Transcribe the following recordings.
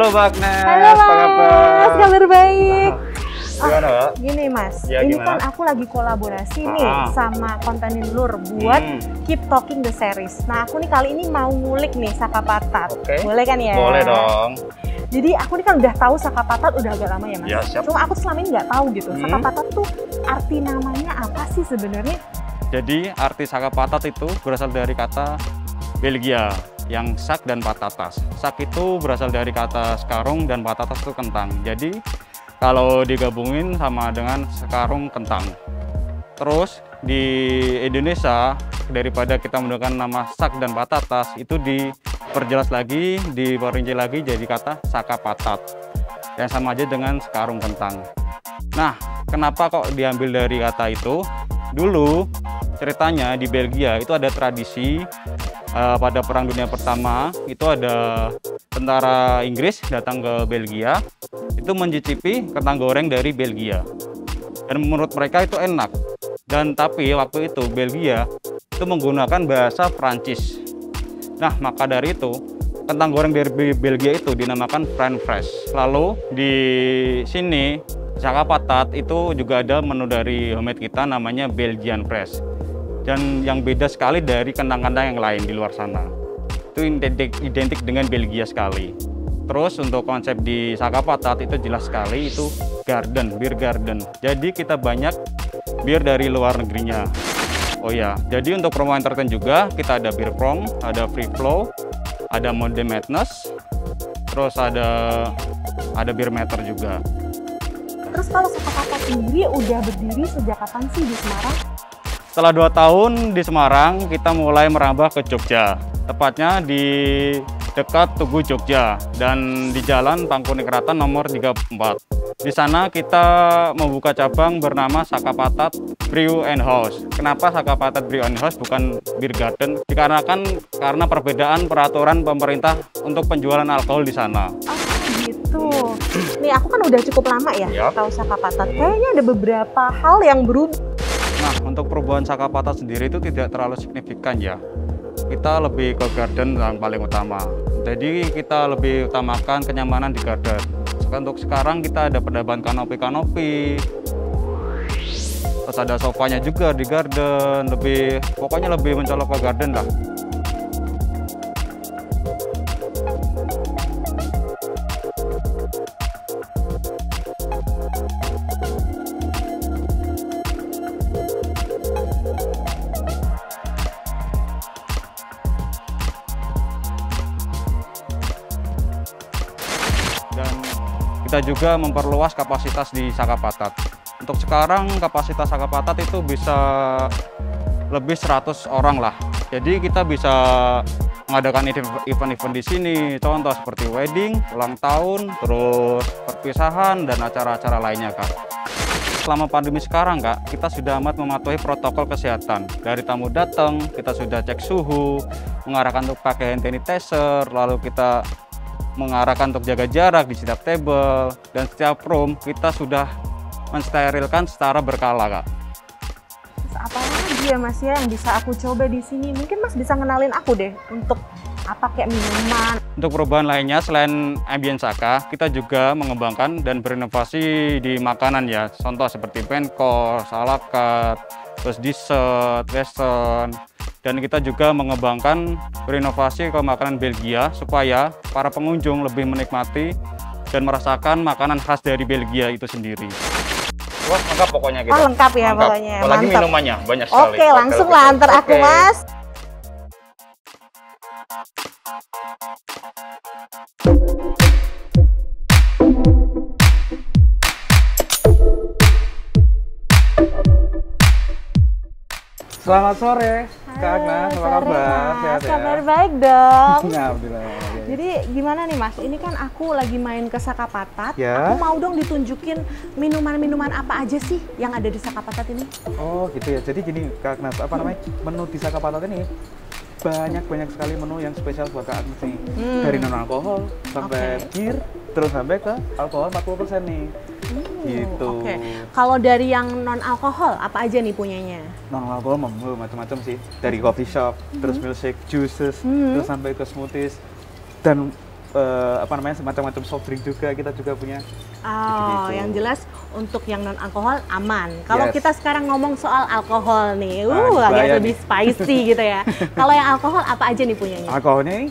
Halo Mbak Agnes. Halo Mas, apa kabar? kabar baik. Gimana Mbak? Gini Mas, Ya, ini gimana? kan aku lagi kolaborasi nih sama konten Lur buat Keep Talking the Series. Nah aku nih kali ini mau ngulik nih Saka Patat. Oke. Boleh kan ya? Boleh dong. Jadi aku nih kan udah tahu Saka Patat udah agak lama ya Mas. Ya, siap. Cuma aku selama ini nggak tahu gitu. Saka Patat tuh arti namanya apa sih sebenarnya? Jadi arti Saka Patat itu berasal dari kata Belgia yang sak dan patatas. Sak itu berasal dari kata sekarung dan patatas itu kentang. Jadi kalau digabungin sama dengan sekarung kentang. Terus di Indonesia daripada kita menggunakan nama sak dan patatas itu diperjelas lagi, diperinci lagi jadi kata Saka Patat yang sama aja dengan sekarung kentang. Nah, kenapa kok diambil dari kata itu? Dulu ceritanya di Belgia itu ada tradisi pada Perang Dunia Pertama itu ada tentara Inggris datang ke Belgia itu mencicipi kentang goreng dari Belgia dan menurut mereka itu enak, dan tapi waktu itu Belgia itu menggunakan bahasa Prancis. Nah maka dari itu kentang goreng dari Belgia itu dinamakan French Fresh. Lalu di sini Saka Patat itu juga ada menu dari homemade kita namanya Belgian Fresh, dan yang beda sekali dari kentang-kentang yang lain di luar sana. Itu identik dengan Belgia sekali. Terus untuk konsep di Saka Patat itu jelas sekali, itu garden, beer garden. Jadi kita banyak bir dari luar negerinya. Oh ya, jadi untuk promo entertain juga kita ada beer prom, ada free flow, ada mode madness, terus ada beer meter juga. Terus kalau Saka Patat sendiri udah berdiri sejak kapan sih di Semarang? Setelah 2 tahun di Semarang, kita mulai merambah ke Jogja. Tepatnya di dekat Tugu Jogja dan di Jalan Pangkunikrat nomor 34. Di sana kita membuka cabang bernama Saka Patat Brew and House. Kenapa Saka Patat Brew and House bukan beer garden? Dikarenakan karena perbedaan peraturan pemerintah untuk penjualan alkohol di sana. Oh gitu. Nih aku kan udah cukup lama ya tahu Saka Patat. Kayaknya ada beberapa hal yang berubah. Nah, untuk perubahan Saka Patat sendiri itu tidak terlalu signifikan ya. Kita lebih ke garden yang paling utama. Jadi kita lebih utamakan kenyamanan di garden. Untuk sekarang kita ada perdaban kanopi-kanopi. Terus ada sofanya juga di garden. Pokoknya lebih mencolok ke garden lah. Dan kita juga memperluas kapasitas di Saka Patat. Untuk sekarang kapasitas Saka Patat itu bisa lebih 100 orang lah. Jadi kita bisa mengadakan event-event di sini, contoh seperti wedding, ulang tahun, terus perpisahan dan acara-acara lainnya Kak. Selama pandemi sekarang Kak, kita sudah amat mematuhi protokol kesehatan. Dari tamu datang, kita sudah cek suhu, mengarahkan untuk pakai hand sanitizer, lalu kita mengarahkan untuk jaga jarak di setiap table, dan setiap room kita sudah mensterilkan secara berkala Kak. Apa lagi ya Mas ya yang bisa aku coba di sini? Mungkin Mas bisa kenalin aku deh untuk apa kayak minuman. Untuk perubahan lainnya selain ambient Saka, kita juga mengembangkan dan berinovasi di makanan ya. Contoh seperti main course, à la carte, terus dessert, western. Dan kita juga mengembangkan berinovasi ke makanan Belgia supaya para pengunjung lebih menikmati dan merasakan makanan khas dari Belgia itu sendiri. Wah, lengkap pokoknya kita. Oh lengkap ya lengkap. pokoknya. Apalagi Mantap. minumannya banyak sekali. Oke, langsung lah antar aku Mas. Selamat sore, Kak Agnes, apa kabar? Sehat ya? Kabar baik dong. Alhamdulillah. Jadi gimana nih Mas, ini kan aku lagi main ke Saka Patat, Ya. aku mau dong ditunjukin minuman-minuman apa aja sih yang ada di Saka Patat ini? Oh gitu ya, jadi gini Kak Agnes, apa namanya, menu di Saka Patat ini banyak sekali menu yang spesial buat Kak Agnes nih. Dari non-alkohol sampai bir, terus sampai ke alkohol 40% nih. Gitu. Oke. Kalau dari yang non-alkohol, apa aja nih punyanya? Non-alkohol macam-macam sih, dari coffee shop, terus milkshake, juices, terus sampai ke smoothies. Dan apa namanya, semacam soft drink juga kita juga punya. Oh, Gitu. yang jelas untuk yang non alkohol aman. Kalau Yes. kita sekarang ngomong soal alkohol nih, Nah, agak bahaya lebih nih. spicy gitu ya. Kalau yang alkohol apa aja nih punyanya? Alkoholnya ini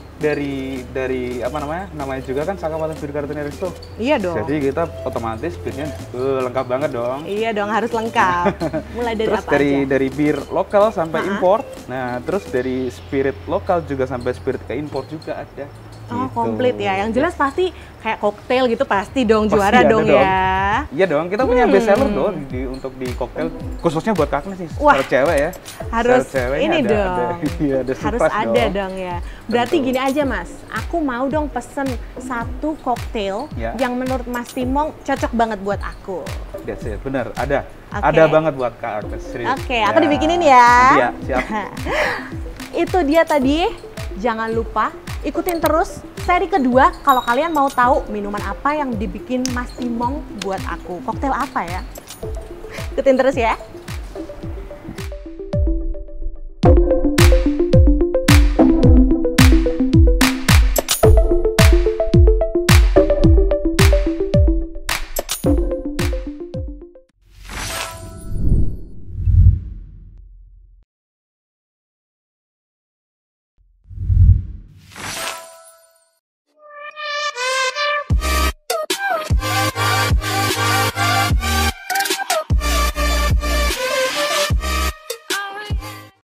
dari apa namanya juga kan Saka Pata Bir Cartoneris tuh. Iya dong. Jadi kita otomatis birnya lengkap banget dong. Iya dong, harus lengkap. Mulai dari Terus apa dari aja? dari bir lokal sampai Ha-ha. impor. Nah, terus dari spirit lokal juga sampai spirit ke impor juga ada. Oh, Gitu. komplit ya. Yang jelas pasti kayak koktail gitu pasti dong, Pasti juara ada dong dong. ya. Iya dong, kita punya best seller dong untuk di koktail khususnya buat kakak sih. Wah, Kalau cewek ya. Harus Kalau ceweknya ini ada, dong. Iya, ada Harus surprise ada dong. dong ya. Berarti Tentu. gini aja Mas, aku mau dong pesen 1 koktail Ya. yang menurut Mas Timong cocok banget buat aku. That's it, bener, ada. Oke. Ada banget buat Kak Agnes, serius. Oke, aku dibikinin ya. Nanti ya, siap. Itu dia tadi. Jangan lupa ikutin terus seri kedua kalau kalian mau tahu minuman apa yang dibikin Mas Timong buat aku. Koktail apa ya? Ikutin terus ya.